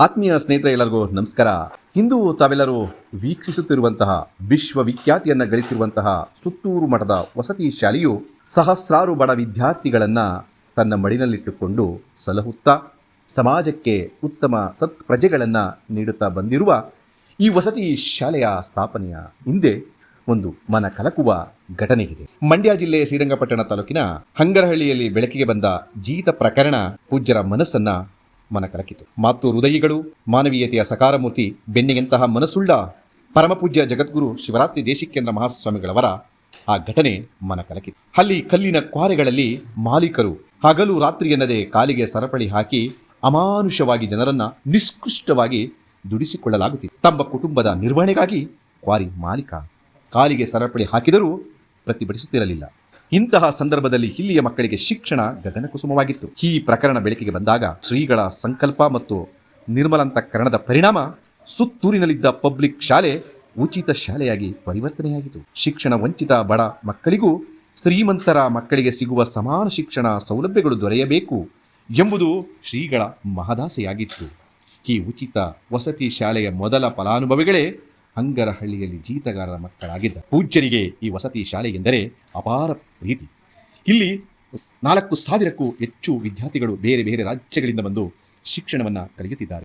ಆತ್ಮೀಯ ಸ್ನೇಹಿತರೆ ಎಲ್ಲರಿಗೂ ನಮಸ್ಕಾರ. ಇಂದು ತಾವೆಲ್ಲರೂ ವೀಕ್ಷಿಸುತ್ತಿರುವಂತಹ ವಿಶ್ವವಿಖ್ಯಾತಿಯನ್ನು ಗಳಿಸಿರುವಂತಹ ಸುತ್ತೂರು ಮಠದ ವಸತಿ ಶಾಲೆಯು ಸಹಸ್ರಾರು ಬಡ ವಿದ್ಯಾರ್ಥಿಗಳನ್ನು ತನ್ನ ಮಡಿನಲ್ಲಿಟ್ಟುಕೊಂಡು ಸಲಹುತ್ತಾ ಸಮಾಜಕ್ಕೆ ಉತ್ತಮ ಸತ್ಪ್ರಜೆಗಳನ್ನು ನೀಡುತ್ತಾ ಬಂದಿರುವ ಈ ವಸತಿ ಶಾಲೆಯ ಸ್ಥಾಪನೆಯ ಹಿಂದೆ ಒಂದು ಮನ ಕಲಕುವ ಘಟನೆ ಇದೆ. ಮಂಡ್ಯ ಜಿಲ್ಲೆ ಶ್ರೀರಂಗಪಟ್ಟಣ ತಾಲೂಕಿನ ಹಂಗರಹಳ್ಳಿಯಲ್ಲಿ ಬೆಳಕಿಗೆ ಬಂದ ಜೀತ ಪ್ರಕರಣ ಪೂಜ್ಯರ ಮನಸ್ಸನ್ನ ಮನ ಕಲಕಿತು. ಮಾತೃ ಹೃದಯಿಗಳು, ಮಾನವೀಯತೆಯ ಸಕಾರಮೂರ್ತಿ, ಬೆನ್ನಿಗೆಂತಹ ಮನಸ್ಸುಳ್ಳ ಪರಮಪೂಜ್ಯ ಜಗದ್ಗುರು ಶಿವರಾತ್ರಿ ದೇಶಿಕೇಂದ್ರ ಮಹಾಸ್ವಾಮಿಗಳವರ ಆ ಘಟನೆ ಮನ ಕಲಕಿತು. ಅಲ್ಲಿ ಕಲ್ಲಿನ ಕ್ವಾರೆಗಳಲ್ಲಿ ಮಾಲೀಕರು ಹಗಲು ರಾತ್ರಿ ಎನ್ನದೆ ಕಾಲಿಗೆ ಸರಪಳಿ ಹಾಕಿ ಅಮಾನುಷವಾಗಿ ಜನರನ್ನ ನಿಷ್ಕೃಷ್ಟವಾಗಿ ದುಡಿಸಿಕೊಳ್ಳಲಾಗುತ್ತಿದೆ. ತಮ್ಮ ಕುಟುಂಬದ ನಿರ್ವಹಣೆಗಾಗಿ ಕ್ವಾರಿ ಮಾಲೀಕ ಕಾಲಿಗೆ ಸರಪಳಿ ಹಾಕಿದರೂ ಪ್ರತಿಭಟಿಸುತ್ತಿರಲಿಲ್ಲ. ಇಂತಹ ಸಂದರ್ಭದಲ್ಲಿ ಇಲ್ಲಿಯ ಮಕ್ಕಳಿಗೆ ಶಿಕ್ಷಣ ಗಗನಕುಸುಮವಾಗಿತ್ತು. ಈ ಪ್ರಕರಣ ಬೆಳಕಿಗೆ ಬಂದಾಗ ಶ್ರೀಗಳ ಸಂಕಲ್ಪ ಮತ್ತು ನಿರ್ಮಲಂತಕರಣದ ಪರಿಣಾಮ ಸುತ್ತೂರಿನಲ್ಲಿದ್ದ ಪಬ್ಲಿಕ್ ಶಾಲೆ ಉಚಿತ ಶಾಲೆಯಾಗಿ ಪರಿವರ್ತನೆಯಾಗಿತ್ತು. ಶಿಕ್ಷಣ ವಂಚಿತ ಬಡ ಮಕ್ಕಳಿಗೂ ಶ್ರೀಮಂತರ ಮಕ್ಕಳಿಗೆ ಸಿಗುವ ಸಮಾನ ಶಿಕ್ಷಣ ಸೌಲಭ್ಯಗಳು ದೊರೆಯಬೇಕು ಎಂಬುದು ಶ್ರೀಗಳ ಮಹದಾಸೆಯಾಗಿತ್ತು. ಈ ಉಚಿತ ವಸತಿ ಶಾಲೆಯ ಮೊದಲ ಫಲಾನುಭವಿಗಳೇ ಹಂಗರಹಳ್ಳಿಯಲ್ಲಿ ಜೀತಗಾರರ ಮಕ್ಕಳಾಗಿದ್ದ ಪೂಜ್ಯರಿಗೆ ಈ ವಸತಿ ಶಾಲೆ ಎಂದರೆ ಅಪಾರ ಪ್ರೀತಿ. ಇಲ್ಲಿ 4,000ಕ್ಕೂ ಹೆಚ್ಚು ವಿದ್ಯಾರ್ಥಿಗಳು ಬೇರೆ ಬೇರೆ ರಾಜ್ಯಗಳಿಂದ ಬಂದು ಶಿಕ್ಷಣವನ್ನು ಕಲಿಯುತ್ತಿದ್ದಾರೆ.